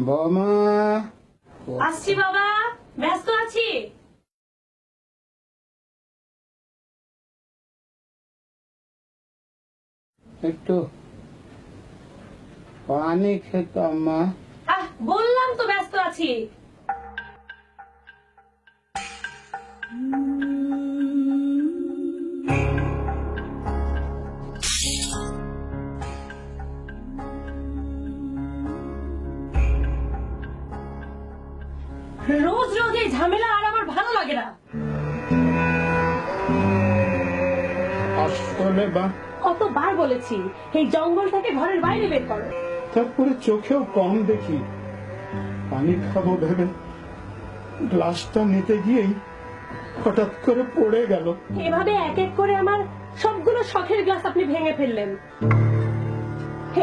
বৌমা, আসছি বাবা, ব্যস্ত আছি। একটু পানি খেতাম মা। বললাম তো ব্যস্ত আছি। রোজ রোজ এই ঝামেলা আর আমার ভালো লাগে না। আসলে বা কতবার বলেছি এই জঙ্গল থেকে ঘরের বাইরে বের করো। তারপরে চোখেও কম দেখি, পানি খাবো ভেবে গ্লাসটা নিতে গিয়েই হঠাৎ করে পড়ে গেল। এভাবে এক এক করে আমার সবগুলো শখের গ্লাস আপনি ভেঙে ফেললেন।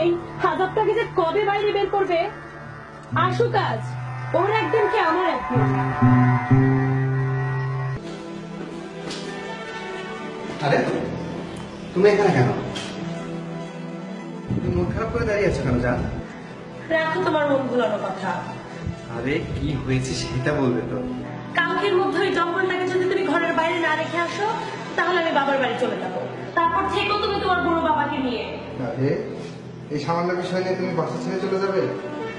এই হাজারটাকে যে কবে বাইরে বের করবে? আসুক আজ, ওর একদিন কি আমার একদিন। আরে তুমি এখানে কেন? তুমি মন খারাপ করে দাঁড়িয়ে আছো কেন? জান, রাখো তোমার মন ভুলানো কথা। আরে কি হয়েছে সেটা বলবে তো। কালকের মধ্যে ওই জঙ্গলটাকে যদি তুমি ঘরের বাইরে না রেখে আসো, তাহলে আমি বাবার বাড়ি চলে যাবো। তারপর থেকেও তুমি তোমার বুড়ো বাবাকে নিয়ে। আরে এই সামান্য বিষয় নিয়ে তুমি বাসা ছেড়ে চলে যাবে?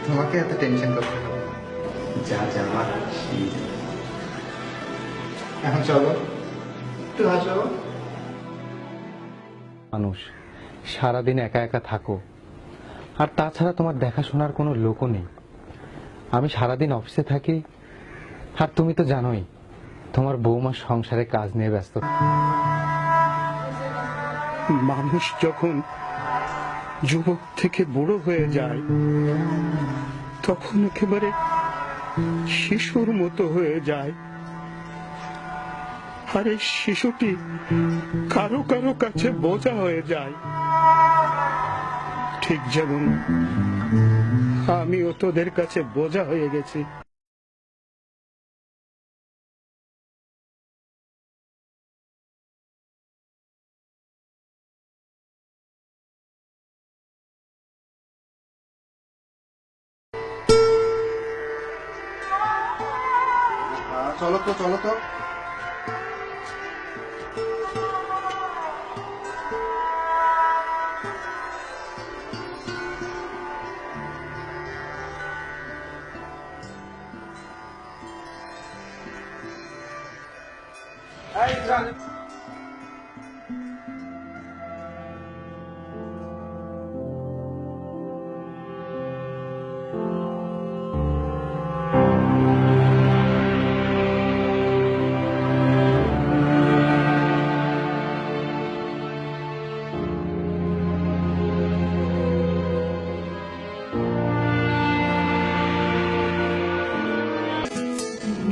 তোমাকে এত টেনশন করতে হবে না। যা যাবার সেই যাবে। এখন চলো একটু হাসো। মানুষ সারাদিন একা একা থাকো, আর তাছাড়া তোমার দেখাশোনার কোনো লোকও নেই। আমি সারাদিন অফিসে থাকি, আর তুমি তো জানোই তোমার বৌমা সংসারে কাজ নিয়ে ব্যস্ত। মানুষ যখন যুবক থেকে বুড়ো হয়ে যায়, তখন একেবারে শিশুর মতো হয়ে যায়। আর এই শিশুটি কারো কারো কাছে বোঝা হয়ে যায়। ঠিক যেমন আমিও তোদের কাছে বোঝা হয়ে গেছি। চলো তো চলো তো।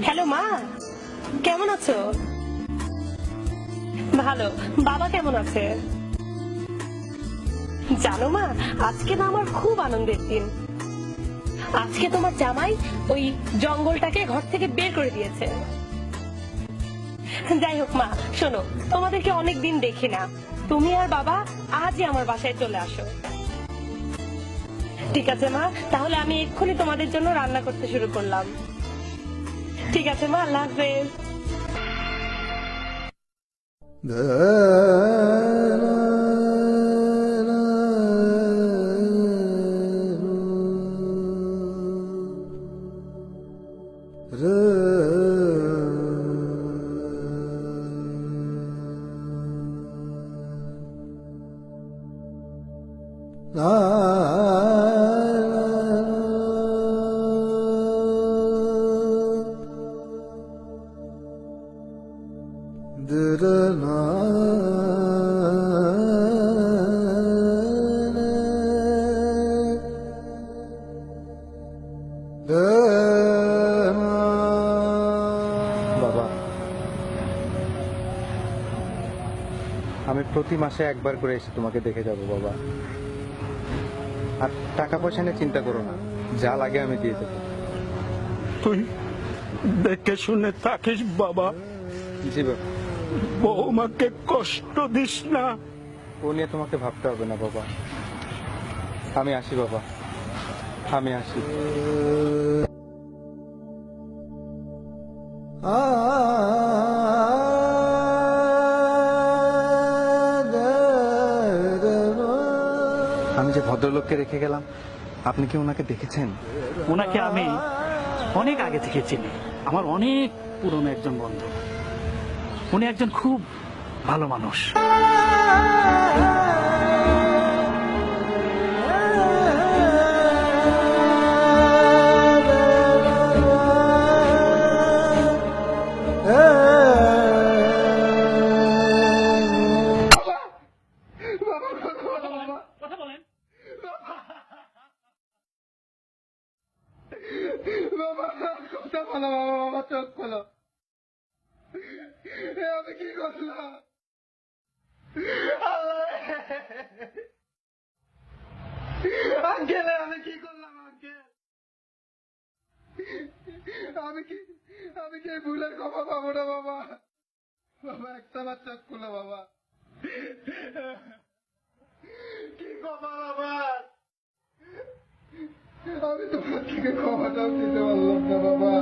হ্যালো মা, কেমন আছো? ভালো। বাবা কেমন আছে? জানো মা, আজকে না আমার খুব আনন্দের দিন। আজকে তোমার জামাই ওই জঙ্গলটাকে ঘর থেকে বের করে দিয়েছে। যাই হোক মা, শোনো, তোমাদেরকে অনেকদিন দেখি না। তুমি আর বাবা আজই আমার বাসায় চলে আসো। ঠিক আছে মা, তাহলে আমি এক্ষুনি তোমাদের জন্য রান্না করতে শুরু করলাম। ঠিক আছে মা, আল্লাহ হাফেজ। বাবা, আমি প্রতি মাসে একবার করে এসে তোমাকে দেখে যাব বাবা। আর টাকা পয়সা নিয়ে চিন্তা করো না, যা লাগে আমি দিয়ে দেবো। তুই দেখে শুনে থাকিস বাবা। জি বাবা। বৌমাকে কষ্ট দিস না। ও নিয়ে তোমাকে ভাবতে হবে না বাবা। আমি আসি বাবা, আমি আসি। আমি যে ভদ্রলোককে রেখে গেলাম, আপনি কি ওনাকে দেখেছেন? ওনাকে আমি অনেক আগে থেকে চিনি, আমার অনেক পুরনো একজন বন্ধু। উনি একজন খুব ভালো মানুষ। কথা বলেন। বাবা কথা বলো বাবা, বাবা চোখ খোলো। আমি কি করলাম? আঙ্কেল আমি কি করলাম আঙ্কেল? আমি কি ভুলের ক্ষমা পাবো না বাবা? বাবা একটা বার চোখ খোলো বাবা। কি ক্ষমা আমার? আমি তোমার থেকে ক্ষমাটাও দিতে পারলাম না বাবা।